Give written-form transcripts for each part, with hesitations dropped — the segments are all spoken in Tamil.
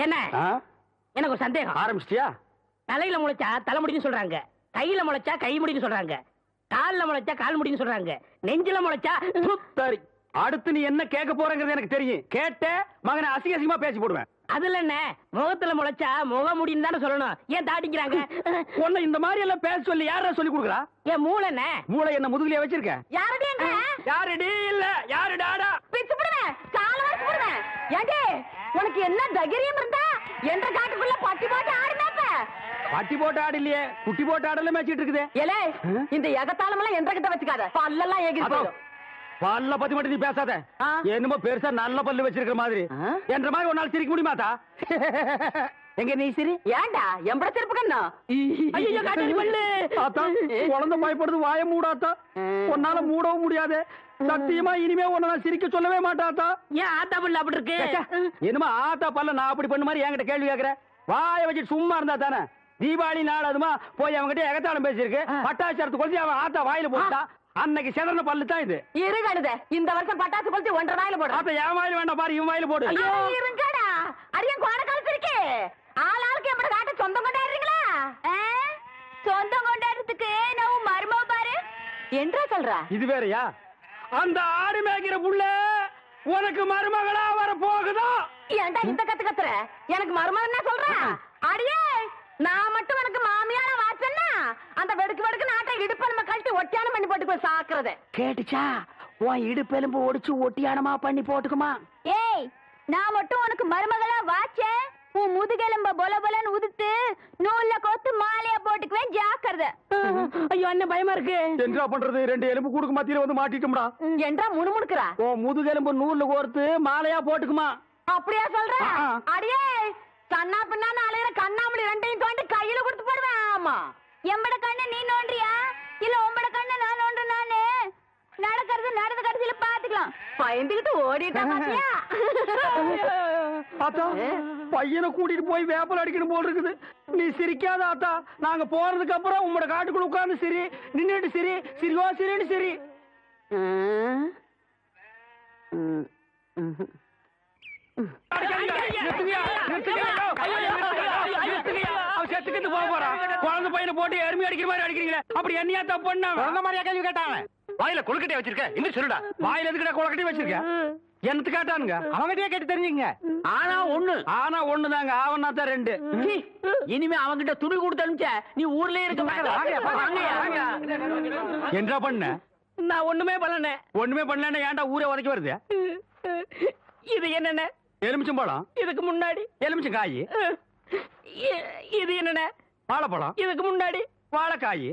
என்ன எனக்கு ஒரு சந்தேகம். ஆரம்பிச்சிட்டியா? தலையில முளைச்சா தலைமுடின்னு சொல்றாங்க, கையில முளைச்சா கை முடின்னு சொல்றாங்க, கால்ல முளைச்சா கால் முடின்னு சொல்றாங்க, நெஞ்சில முளைச்சா. சரி, அடுத்து நீ என்ன கேட்க போறங்கிறது எனக்கு தெரியும். கேட்ட மகனை அசிங்க அசிங்கமா பேசி போடுவேன். அதுல என்ன, முகத்துல முளைச்சா முக முடின்னு தானே சொல்லணும். ஏன் தாட்டிக்கிறாங்க? உன்னை இந்த மாதிரி எல்லாம் பேச சொல்லி யாரா சொல்லி கொடுக்குறா? ஏன் மூளை என்ன? மூளை என்ன முதுகுலயே வச்சிருக்க? யாரடி எங்க? யாருடி இல்ல யாரு டாடா? பிச்சு போடுவேன், கால வச்சு போடுவேன். ஏடி உனக்கு என்ன தைரியம் இருந்தா என்ற காட்டுக்குள்ள பட்டி போட்டு ஆடுனாப்ப? பட்டி போட்டு ஆடு இல்லையே, குட்டி போட்டு ஆடல மேய்ச்சிட்டு இருக்குது. ஏலே, இந்த எகத்தாளம் எல்லாம் என்ற கிட்ட வச்சுக்காத, பல்லெல்லாம் ஏகி போயிடும். பல்ல பத்தி மட்டும் நீ பேசாத. என்னமோ பெருசா நல்ல பல்லு வச்சிருக்கிற மாதிரி. என்ற மாதிரி ஒரு நாள் சிரிக்க முடியுமாத்தா? எங்க நீ சிரி? ஏண்டா எம்பட திருப்பு கண்ணா? ஐயோ காட்டடி பல்லு. ஆத்தா, குழந்தை பயப்படுது, வாய மூடாத்தா. உன்னால மூடவும் முடியாது. சத்தியமா இனிமே உன்னை நான் சிரிக்க சொல்லவே மாட்டாத்தா. ஏன் ஆத்தா பல்லு அப்படி இருக்கு? என்னமா ஆத்தா பல்ல நான் அப்படி பண்ண மாதிரி என்கிட்ட கேள்வி கேட்கிற? வாய வச்சுட்டு சும்மா இருந்தா தானே. தீபாவளி நாள் அதுமா போய் அவங்ககிட்ட எகத்தாளம் பேசியிருக்கு. பட்டாசரத்து கொளுத்தி அவன் ஆத்தா வாயில போட்டா. அன்னைக்கு செதறன பல்லு தான் இது. இருங்கடுத, இந்த வருஷம் பட்டாசு கொளுத்தி 1.5 வாயில போடு. ஆத்தா என் வாயில வேண்டாம் பாரு, இவன் வாயில போடு. ஐயோ இருங்கடா, அரியன் கோட கலத்திருக்கு. ஆளாளுக்கு எப்படி காட்ட சொந்தம் கொண்டாடுறீங்களா? சொந்தம் கொண்டாடுறதுக்கு நான் மர்மோ பாரு என்றா சொல்ற. இது வேறயா? அந்த ஆடு மேய்க்கிற புள்ள உனக்கு மருமகளா வர போகுதா? ஏன்டா இந்த கத்து கத்துற? எனக்கு மருமகன் என்ன சொல்ற? அடியே, நான் மட்டும் எனக்கு மாமியார வாச்சன்னா அந்த வெடுக்கு வெடுக்கு நாட்டை இடுப்பெலும்பு கழட்டி ஒட்டியானம் பண்ணி போட்டு போய் சாக்குறது கேட்டுச்சா? உன் இடுப்பெலும்பு ஒடிச்சு ஒட்டியானமா பண்ணி போட்டுக்குமா? ஏய், நான் மட்டும் உனக்கு மருமகளா வாச்சேன், உன் முதுகெலும்ப பொல பொலன்னு உதுத்து நூல்ல கோத்து மாலையா போட்டுக்குவேன், ஜாக்கிரதை. ஐயோ அண்ணன் பயமா இருக்கு. என்ன பண்றது? 2 எலும்பு கூடுக்கு மத்தியில வந்து மாட்டிட்டோம்டா. என்றா முணுமுணுக்குறா? ஓ முதுகெலும்பு நூல்ல கோர்த்து மாலையா போட்டுக்குமா? அப்படியா சொல்ற? அடியே, கண்ணா பின்னான்னு அலையிற கண்ணாமணி 2ஐயும் தோண்டி கையில கொடுத்து போடுவேன். ஆமா, எம்பட கண்ணு நீ நோண்டியா இல்ல உம்பட கண்ணு நான் நோண்டு? நானு நடக்கிறது நடந்த கடைசியில பாத்துக்கலாம். பயந்துகிட்டு ஓடிட்டா பாத்தியா? ஆத்தா, பையனை கூட்டிட்டு போய் வேப்பல் அடிக்கணும் போல் இருக்குது. நீ சிரிக்காத ஆத்தா. நாங்க போறதுக்கு அப்புறம் உங்களோட காட்டுக்குள்ள உட்கார்ந்து சிரி, நின்னுட்டு சிரி, சிரிவா சிரின்னு சிரி. குழந்தை பையனை போட்டு எருமை அடிக்கிற மாதிரி அடிக்கிறீங்களே, அப்படி என்னையா தப்பு பண்ண? குழந்தை மாதிரியா கேள்வி கேட்டாங்க? வாயில கொழுக்கட்டை வச்சிருக்க, இன்னும் சொல்லுடா. வாயில எதுக்குடா கொழுக்கட்டை வச்சிருக்க? என்னத்து கேட்டானுங்க? அவங்கிட்டயே கேட்டு தெரிஞ்சுங்க. ஆனா ஒண்ணுதாங்க, ஆவனா தான் 2. இனிமே அவங்கிட்ட துணி கொடுத்து அனுப்பிச்ச நீ ஊர்லயே இருக்க என்ன பண்ண? நான் ஒண்ணுமே பண்ணல. ஒண்ணுமே பண்ணல, ஏன்டா ஊரே உதைக்க வருது? இது என்னென்ன? எலுமிச்சம்பழம். இதுக்கு முன்னாடி எலுமிச்சங்காய். இது என்னென்ன? வாழைப்பழம். இதுக்கு முன்னாடி வாழைக்காய்.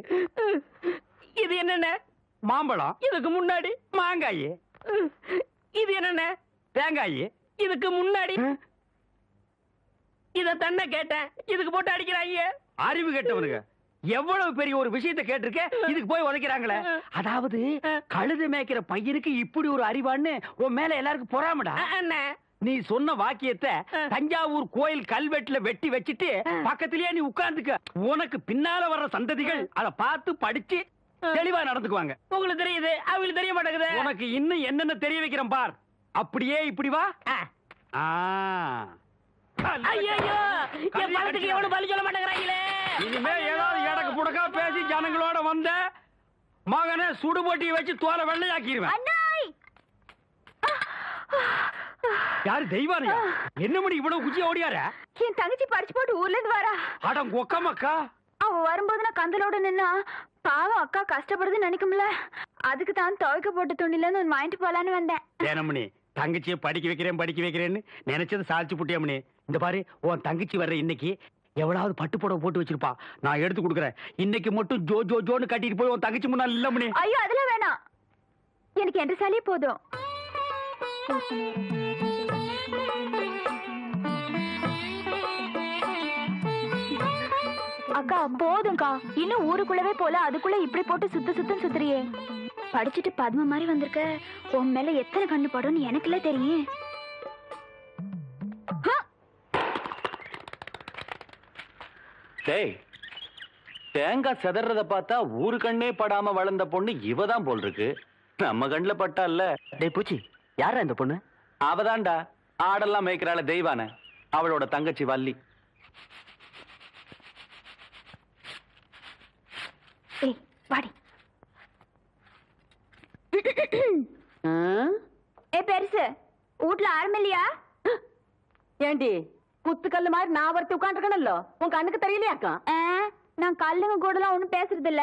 இது என்னென்ன? மாம்பழம். இதுக்கு முன்னாடி மாங்காய். இது என்னென்ன? தேங்காய். இதுக்கு முன்னாடி இத தன்ன கேட்டேன், இதுக்கு போட்டு அடிக்கிறாங்க. அறிவு கேட்டவனுங்க எவ்வளவு பெரிய ஒரு விஷயத்தை கேட்டிருக்க, இதுக்கு போய் உதைக்கிறாங்களே. அதாவது கழுது மேய்க்கிற பையனுக்கு இப்படி ஒரு அறிவான்னு உன் மேல எல்லாருக்கும் பொறாமடா. நீ சொன்ன வாக்கியத்தை தஞ்சாவூர் கோயில் கல்வெட்டுல வெட்டி வச்சிட்டு பக்கத்திலேயே நீ உட்கார்ந்துக்க. உனக்கு பின்னால வர்ற சந்ததிகள் அதை பார்த்து படிச்சு தெளிவா நடந்துக்குவாங்க. உங்களுக்கு தெரியுது, அவங்களுக்கு தெரிய மாட்டேங்குது. உனக்கு இன்னும் என்னென்ன தெரிய வைக்கிறேன் பார். அப்படியே இப்படி வா. ஐயோ, என் பழத்துக்கு எவ்வளவு பலி சொல்ல மாட்டேங்கிறாங்களே. இனிமே ஏதாவது எடக்கு புடக்கா பேசி ஜனங்களோட வந்த மகனை சுடுபொட்டி வச்சு தோலை வெள்ளையாக்கிடுவேன். யாரு தெய்வானையா? என்ன மணி இவ்வளவு குச்சி ஓடியார? என் தங்கச்சி படிச்சு போட்டு ஊர்ல இருந்து வரா. அடம் கொக்கமக்கா. அவ வரும்போது நான் கந்தலோட நின்னா பாவம் அக்கா கஷ்டப்படுதுன்னு நினைக்கும்ல, அதுக்கு தான் துவைக்க போட்ட துணில இருந்து ஒன்னு வாங்கிட்டு போலான்னு வந்தேன். ஏனமணி, தங்கச்சியை படிக்க வைக்கிறேன்னு நினைச்சது சாதிச்சு புட்டியாமணி. இந்த பாரு, உன் தங்கச்சி வர்ற இன்னைக்கு எவ்வளவு பட்டு புடவை போட்டு வச்சிருப்பா, நான் எடுத்து கொடுக்குறேன். இன்னைக்கு மட்டும் ஜோ ஜோ ஜோன்னு கட்டிட்டு போய் உன் தங்கச்சி முன்னாள் இல்ல மணி. ஐயோ அதெல்லாம் வேணாம், எனக்கு என்ற சாலியே போதும். அக்கா போதும்க்கா, இன்னும் ஊருக்குள்ளவே போல அதுக்குள்ள இப்படி போட்டு சுத்தம் சுத்துறியே. படிச்சுட்டு பத்ம மாதிரி வந்திருக்க, உன் மேல எத்தனை கண்ணு படும்னு எனக்குல தெரியும். தேங்காய் செதறத பார்த்தா ஊரு கண்ணே படாம வளர்ந்த பொண்ணு இவதான் போல் இருக்கு. நம்ம கண்ணுல பட்டா இல்ல. டேய் பூச்சி, யாரா இந்த பொண்ணு? அவதான்டா ஆடெல்லாம் மேய்க்கிறாள் தெய்வான. அவளோட தங்கச்சி வள்ளி. ஏய் வாடி. ஏ பெருசு வீட்ல ஆரம்பில்லையா? ஏண்டி குத்துக்கல்லு மாதிரி நான் ஒருத்தி உட்காந்துருக்கணும்ல, உன் கண்ணுக்கு தெரியலையாக்கா? நான் கல்லுங்க கூடலாம் ஒண்ணும் பேசுறது இல்ல.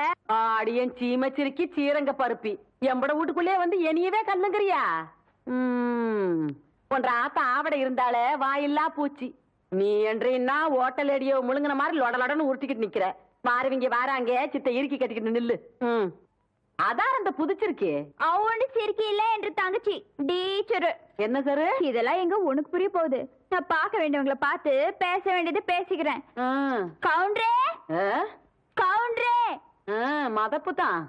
அடியன் சீமச்சிருக்கி சீரங்க பருப்பி எம்பட வீட்டுக்குள்ளே வந்து என்னையவே கல்லுங்கிறியா? ஒன்ற ஆத்த ஆவட இருந்தாலே வாயில்லா பூச்சி. நீ என்றா ஓட்டல் அடியோ முழுங்கின மாதிரி லொடலொடன்னு உருட்டிக்கிட்டு நிக்கிற. வாரவங்க வாராங்க சித்த இறுக்கி கட்டிக்கிட்டு நில்லு. அதான் அந்த புதிச்சிருக்கே அவனு சிரிக்கி இல்ல என்று தங்கச்சி டீச்சரு. என்ன சார் இதெல்லாம் எங்க உனக்கு புரிய போகுது? நான் பார்க்க வேண்டியவங்களை பார்த்து பேச வேண்டியது பேசிக்கிறேன். கவுண்டரே கவுண்டரே. மதப்பு தான்.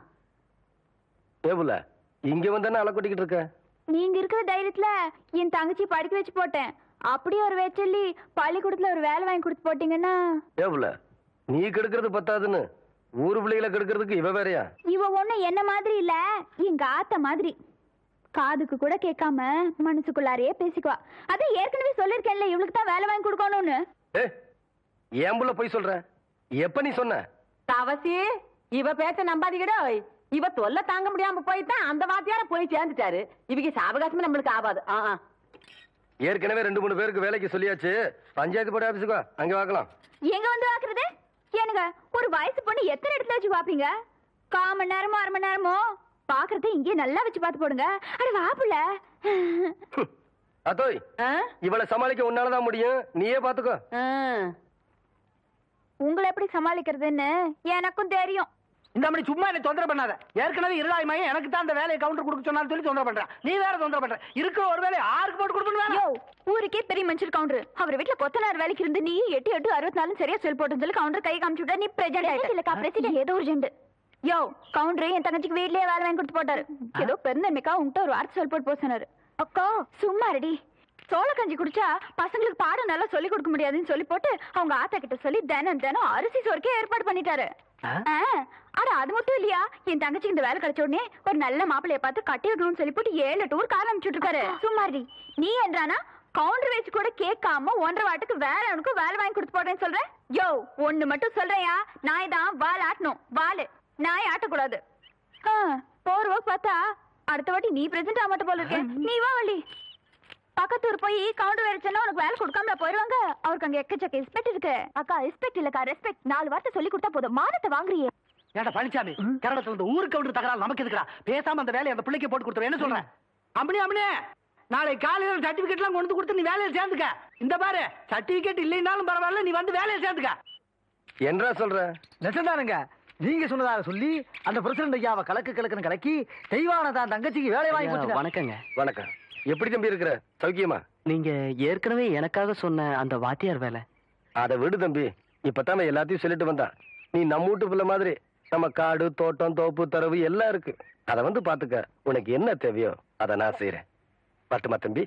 ஏபுல இங்க வந்தானே அலை கொட்டிக்கிட்டு இருக்க. நீங்க இருக்கிற தைரியத்துல என் தங்கச்சி படிக்க வச்சு போட்டேன். அப்படியே ஒரு வேச்சல்லி பள்ளிக்கூடத்துல ஒரு வேலை வாங்கி கொடுத்து போட்டீங்கன்னா. ஏபுல நீ கெடுக்கிறது பத்தாதுன்னு ஊரு பிள்ளைகளை கெடுக்கிறதுக்கு இவ வேறையா? இவ ஒண்ணு என்ன மாதிரி இல்ல, எங்க ஆத்த மாதிரி. காதுக்கு கூட கேட்காம மனசுக்குள்ளாரையே பேசிக்குவா. அது ஏற்கனவே சொல்லிருக்கேன்ல இவளுக்கு தான் வேலை வாங்கி கொடுக்கணும்னு. ஏம்புல போய் சொல்ற? எப்ப நீ சொன்ன? தவசி இவ பேச்ச நம்பாதீங்கடா. இவ தொல்லை தாங்க முடியாம போயிட்டான். அந்த வாத்தியார போய் சேர்ந்துட்டாரு. இவங்க சாவகாசமே நம்மளுக்கு ஆகாது. ஏற்கனவே 2-3 பேருக்கு வேலைக்கு சொல்லியாச்சு. பஞ்சாயத்து போர்டு ஆபீஸுக்கு வா, அங்க வாக்கலாம். எங்க வந்து வாக்குறது? எனக்கு ஒரு வயசு பொண்ணு எத்தனை இடத்துல வச்சு பாப்பீங்க? 1/4 மணி நேரமோ 1/2 மணி நேரமோ பாக்குறத இங்கே நல்லா வச்சு பார்த்து போடுங்க. அட வாப்புல அதோய் இவளை சமாளிக்க உன்னாலதான் முடியும். நீயே பாத்துக்கோ. உங்களை எப்படி சமாளிக்கிறதுன்னு எனக்கும் தெரியும். இந்த மாதிரி சும்மா என்ன தொந்தரவு பண்ணாத. ஏற்கனவே இருளாய்மையே எனக்கு தான் அந்த வேலையை கவுண்டர் கொடுக்க சொன்னாலும் சொல்லி தொந்தரவு பண்றான். நீ வேற தொந்தரவு பண்ற. இருக்கிற ஒரு வேலையை ஆருக்கு போட்டு கொடுக்கணும்? யோ ஊருக்கே பெரிய மனுஷர் கவுண்டர். அவர் வீட்டுல கொத்தனார் வேலைக்கு இருந்து நீ 8-8-64 சரியா சொல் போட்டு சொல்லி கவுண்டர் கை காமிச்சு விட்டா நீ பிரசிடென்ட் இல்லக்கா. பிரசிடென்ட் ஏதோ ஒரு ஜெண்டு. யோ கவுண்டர் என் தங்கச்சிக்கு வீட்லயே வேலை வாங்கி கொடுத்து போட்டாரு. ஏதோ பெருந்தன்மைக்கா உன்கிட்ட ஒரு வார்த்தை சொல் போட்டு போக சொன்னாரு. அக்கா சும்மா ரெடி. சோள கஞ்சி குடிச்சா பசங்களுக்கு பாடம் நல்லா சொல்லி கொடுக்க முடியாதுன்னு சொல்லி போட்டு அவங்க ஆத்தா கிட்ட சொல்லி தினம் அரிசி சோறுக்கே ஏற்பாடு பண்ணிட்டாரு. ஆனா அது மட்டும் இல்லையா, என் தங்கச்சிக்கு இந்த வேலை கிடைச்ச உடனே ஒரு நல்ல மாப்பிள்ளைய பார்த்து கட்டி வைக்கணும்னு சொல்லி போட்டு 7 டூர் காலம் அனுப்பிச்சுட்டு இருக்காரு. சும்மாரி நீ என்றானா கவுண்டர் வச்சு கூட கேட்காம 1.5 வாட்டுக்கு வேற அவனுக்கு வேலை வாங்கி கொடுத்து போட்டேன்னு சொல்றேன். யோ ஒண்ணு மட்டும் சொல்றியா, நாய் தான் வால் ஆட்டணும். வாலு நாய் ஆட்டக்கூடாது. போர்வ பார்த்தா அடுத்த வாட்டி நீ பிரசன்ட் ஆக மாட்ட போல இருக்கேன். நீ வா வள்ளி. பக்கத்தூர் போய் கவுண்டர் வேற சொன்னா உனக்கு வேலை கொடுக்காம போயிருவாங்க. அவருக்கு அங்க எக்கச்சக்க ரெஸ்பெக்ட் இருக்கு. அக்கா ரெஸ்பெக்ட் இல்லக்கா ரெஸ்பெக்ட். 4 வார்த்தை சொல்லி கொடுத்தா போதும். மானத்தை வாங்குறியே. ஏடா பழனிசாமி, கரடத்துல இருந்து ஊருக்கு கவுண்டர் தகராறு நமக்கு எதுக்குடா? பேசாம அந்த வேலையை அந்த பிள்ளைக்கு போட்டு கொடுத்துரு. என்ன சொல்றேன்? அம்மனே நாளை காலையில சர்டிபிகேட் எல்லாம் கொண்டு கொடுத்து நீ வேலையை சேர்ந்துக்க. இந்த பாரு சர்டிபிகேட் இல்லைன்னாலும் பரவாயில்ல, நீ வந்து வேலையை சேர்ந்துக்க. என்றா சொல்ற? நெசந்தானுங்க, நீங்க சொன்னதாக சொல்லி அந்த பிரசிடண்ட் ஐயாவை கலக்குன்னு கலக்கி தெய்வான தான் தங்கச்சிக்கு வேலை வாங்கி கொடுத்து. வணக்கங்க. வணக்கம். எப்படி தம்பி இருக்கிற? சௌக்கியமா? நீங்க ஏற்கனவே எனக்காக சொன்ன அந்த வாத்தியார் வேலை அதை விடு தம்பி. இப்பதான் நான் எல்லாத்தையும் சொல்லிட்டு வந்தா. நீ நம்ம வீட்டு பிள்ளை மாதிரி நம்ம காடு தோட்டம் தோப்பு தரவு எல்லாம் இருக்கு. அதை வந்து பாத்துக்க. உனக்கு என்ன தேவையோ அதை நான் செய்யறேன். பட்டுமா தம்பி?